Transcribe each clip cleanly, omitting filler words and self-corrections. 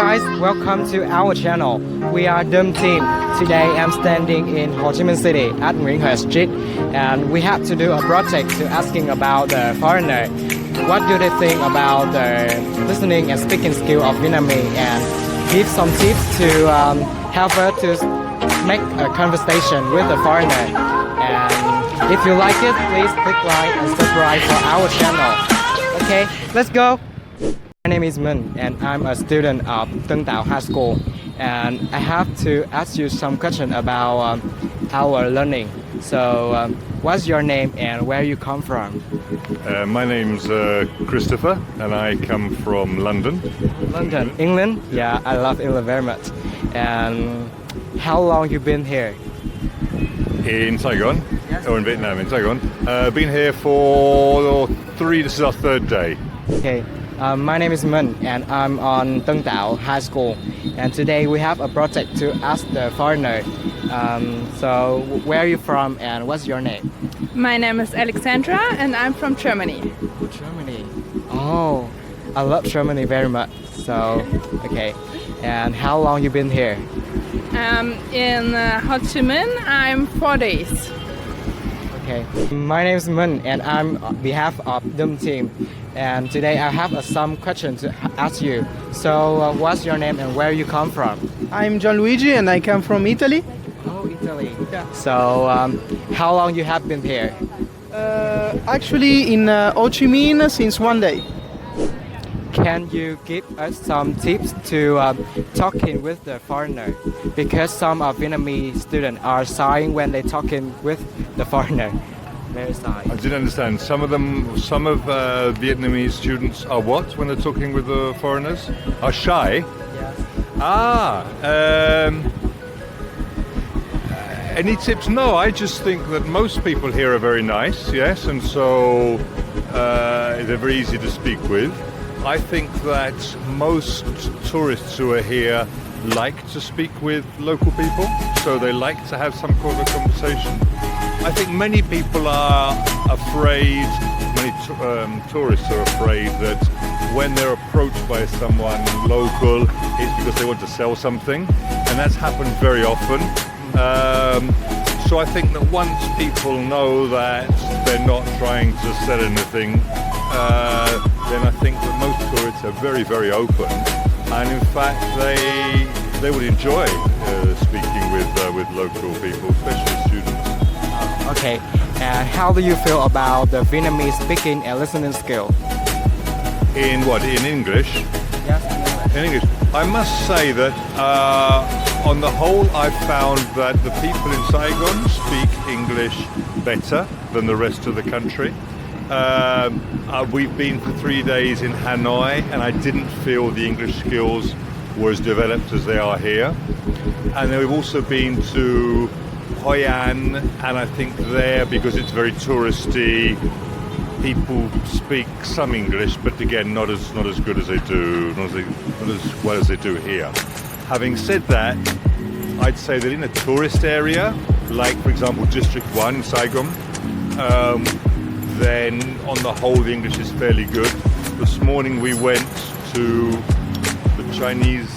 guys, welcome to our channel. We are D.U.M team. Today I'm standing in Ho Chi Minh City at Nguyễn Huệ Street, and we have to do a project to asking about the foreigner. What do they think about the listening and speaking skill of Vietnamese, and give some tips to help her to make a conversation with the foreigner. And if you like it, please click like and subscribe for our channel. Okay, let's go. My name is Minh and I'm a student of Tân Tạo High School, and I have to ask you some question about our learning. So what's your name and where you come from? My name's Christopher and I come from London. London, England? Yeah, I love England very much. And how long you been here? In Saigon, Yes. or in Vietnam, in Saigon. Been here for this is our third day. Okay. My name is Minh and I'm on Tân Tạo High School, and today we have a project to ask the foreigner. So where are you from and what's your name? My name is Alexandra and I'm from Germany. Germany. Oh, I love Germany very much. So, okay. And how long you been here? In Ho Chi Minh, I'm 4 days. Okay. My name is Minh and I'm on behalf of D.U.M team. And today I have some questions to ask you. So what's your name and where you come from? I'm Gianluigi and I come from Italy. Oh, Italy. Yeah. So how long you have been here? Actually in Ho Chi Minh since 1 day. Can you give us some tips to talking with the foreigner? Because some of Vietnamese students are shy when they talking with the foreigner. Very shy. I didn't understand. Some of Vietnamese students are what when they're talking with the foreigners? Are shy? Yes. Any tips? No, I just think that most people here are very nice, yes, and so they're very easy to speak with. I think that most tourists who are here like to speak with local people, so they like to have some kind of a conversation. I think many people are afraid, tourists are afraid that when they're approached by someone local, it's because they want to sell something, and that's happened very often. So I think that once people know that they're not trying to sell anything, then I think that most tourists are very, very open, and in fact they would enjoy speaking with local people, especially students. Okay. And how do you feel about the Vietnamese speaking and listening skill? In what? In English? Yes. In English. I must say that on the whole I've found that the people in Saigon speak English better than the rest of the country. We've been for 3 days in Hanoi and I didn't feel the English skills were as developed as they are here. And then we've also been to Hoi An, and I think there, because it's very touristy, people speak some English, but again, not as good as they do, not as well as they do here. Having said that, I'd say that in a tourist area, like for example District 1 in Saigon, then on the whole the English is fairly good. This morning we went to the Chinese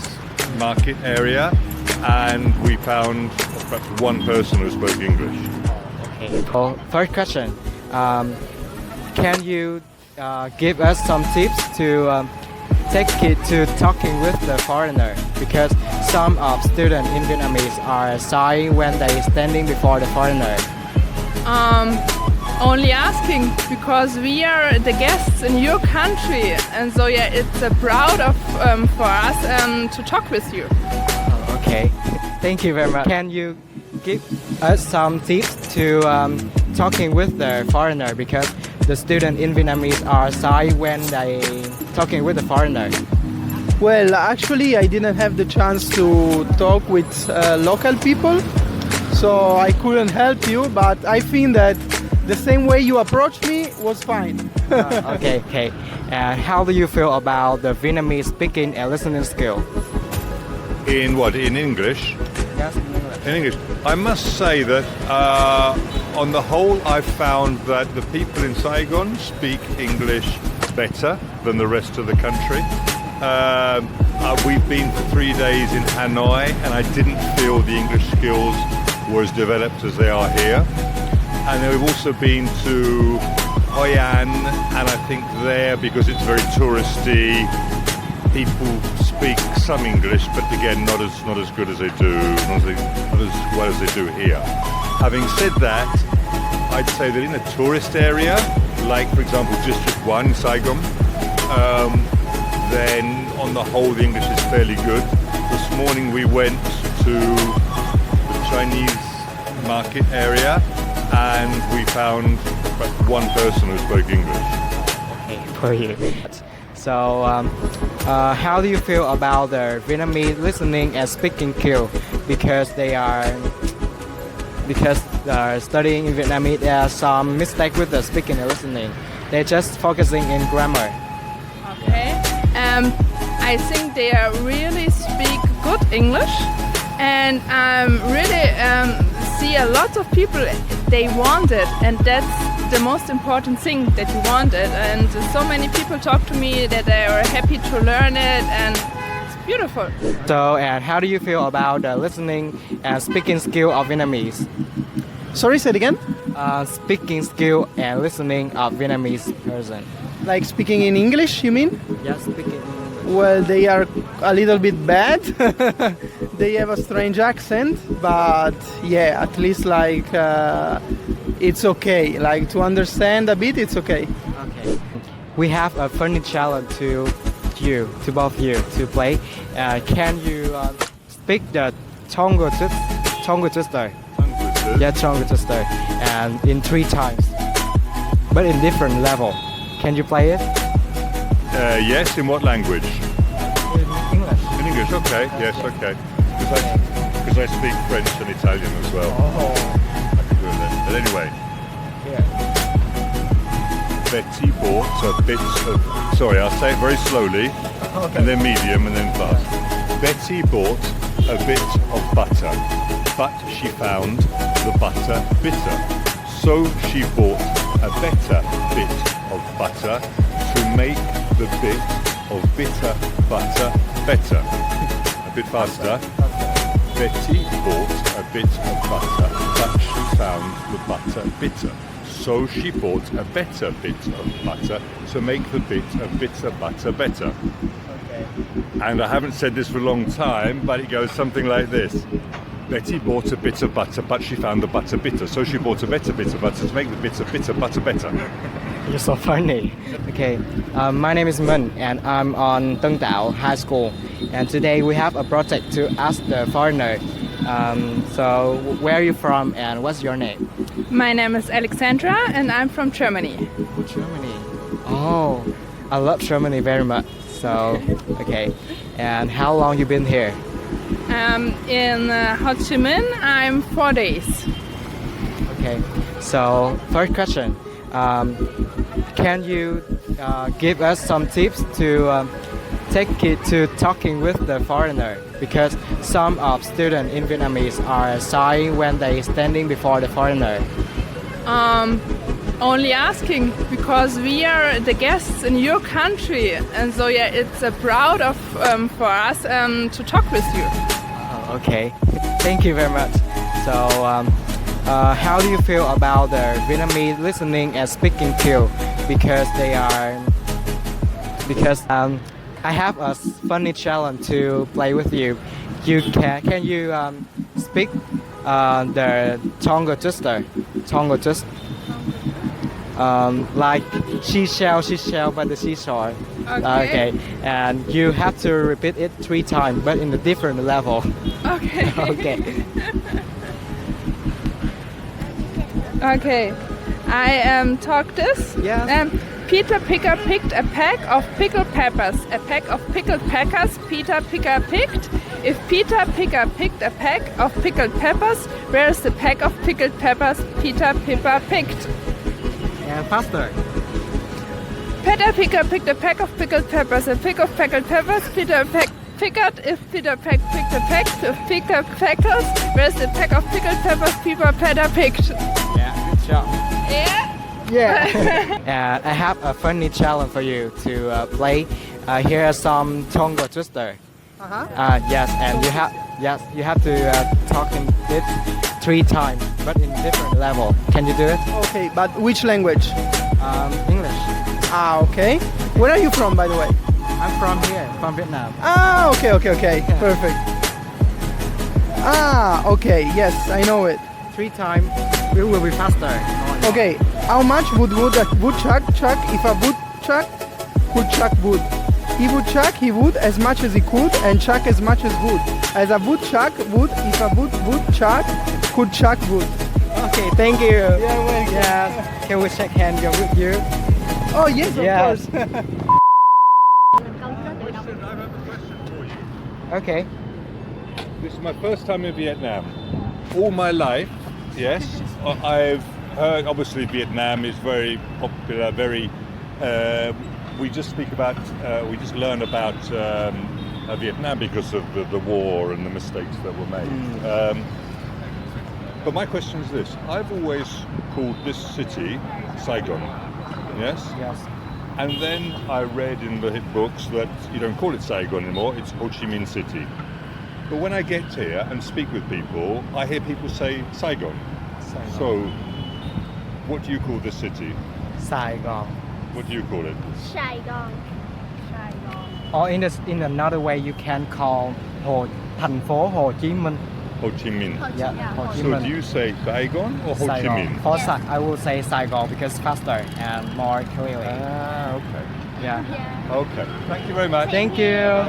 market area and we found perhaps one person who spoke English. Okay. So first question, can you give us some tips to take it to talking with the foreigner? Because some of students in Vietnamese are shy when they standing before the foreigner. Only asking, because we are the guests in your country, and so yeah, it's proud of for us to talk with you. Okay, thank you very much. Can you give us some tips to talking with the foreigner? Because the students in Vietnamese are shy when they talking with the foreigner. Well, actually I didn't have the chance to talk with local people, so I couldn't help you, but I think that the same way you approached me was fine. Okay. How do you feel about the Vietnamese speaking and listening skill? In what? In English? Yes, in English. In English. I must say that on the whole I've found that the people in Saigon speak English better than the rest of the country. We've been for 3 days in Hanoi, and I didn't feel the English skills were as developed as they are here. And then we've also been to Hoi An, and I think there, because it's very touristy, people speak some English, but again, not as good as they do, not as well as they do here. Having said that, I'd say that in a tourist area, like for example District 1 in Saigon, then on the whole the English is fairly good. This morning we went to the Chinese market area and we found one person who spoke English. Okay, for you. So, how do you feel about the Vietnamese listening and speaking skill? Because studying in Vietnamese, there are some mistake with the speaking and listening. They're just focusing in grammar. Okay. I think they really speak good English, and really see a lot of people they want it, and that's the most important thing that you want it. And so many people talk to me that they are happy to learn it, and it's beautiful. So, and how do you feel about the listening and speaking skill of Vietnamese? Sorry, say it again. Speaking skill and listening of Vietnamese person. Like speaking in English, you mean? Yeah, speaking. Well, they are a little bit bad. They have a strange accent, but yeah, at least like it's okay. Like to understand a bit, it's okay. Okay. We have a funny challenge to both you to play. Can you speak the tongue twister? Yeah, tongue twister, and in 3 times, but in different level. Can you play it? Yes, in what language? In English. In English, okay, yes, okay. Because I speak French and Italian as well. Oh. I can do that. But anyway, Yeah. Betty bought a bit of... Sorry, I'll say it very slowly, and then medium, and then fast. Betty bought a bit of butter, but she found the butter bitter. So she bought a better bit of butter to make the bit of bitter butter better. A bit faster. Betty bought a bit of butter, but she found the butter bitter. So she bought a better bit of butter to make the bit of bitter butter better. Okay. And I haven't said this for a long time, but it goes something like this. Betty bought a bit of butter, but she found the butter bitter. So she bought a better bit of butter to make the bit of bitter butter better. You're so funny. Okay, my name is Mun, and I'm on Tân Tao High School. And today we have a project to ask the foreigner. So, where are you from, and what's your name? My name is Alexandra, and I'm from Germany. Germany. Oh, I love Germany very much. So, okay. And how long you been here? In Ho Chi Minh, I'm 4 days. Okay. So, first question. Can you give us some tips to take it to talking with the foreigner? Because some of students in Vietnamese are shy when they standing before the foreigner. Only asking, because we are the guests in your country, and so yeah, it's a proud of for us to talk with you. Okay, thank you very much. So, how do you feel about the Vietnamese listening and speaking skill? Because I have a funny challenge to play with you. Can you speak the tongue twister? Tongue twist. Like she shall by the seashore. Okay. And you have to repeat it 3 times, but in a different level. Okay. Okay. Okay. I talk this. Yeah. Peter Picker picked a pack of pickled peppers. A pack of pickled peppers Peter Picker picked. If Peter Picker picked a pack of pickled peppers, where is the pack of pickled peppers Peter Picker picked? And faster. Peter Picker picked a pack of pickled peppers. A pack of pickled peppers Peter picked. If Peter picked a pack of pickled peppers, where's the pack of pickled peppers Peter picked? Yeah, good job. Yeah. Yeah. And I have a funny challenge for you to play. Here are some tongue twister. Yes, and you have to talk in it 3 times, but in different level. Can you do it? Okay, but which language? English. Okay. Where are you from, by the way? I'm from here, from Vietnam. Okay. Perfect. Okay. Yes, I know it. 3 times, we will be faster. Okay. How much would a woodchuck chuck if a woodchuck could chuck wood? He would chuck, he would, as much as he could, and chuck as much as wood. As a woodchuck would, if a woodchuck could chuck wood. Okay, thank you. Yeah, welcome. Yeah. Can we shake hands with you? Oh yes, of Yes. course. I have a question for you. Okay. This is my first time in Vietnam. All my life, yes, I've heard. Obviously, Vietnam is very popular. We just learn about Vietnam because of the war and the mistakes that were made. But my question is this: I've always called this city Saigon. Yes. Yes. And then I read in the hit books that you don't call it Saigon anymore, it's Ho Chi Minh City. But when I get here and speak with people, I hear people say Saigon. So, what do you call this city? Saigon. What do you call it? Saigon. Or in another way, you can call thành phố Hồ Chí Minh. Ho Chi Minh. Yeah, Ho Chi So Minh. do you say Saigon or Ho Chi Saigon. Minh? For I will say Saigon because faster and more clearly. Okay. Yeah. Okay. Thank you very much. Thank you.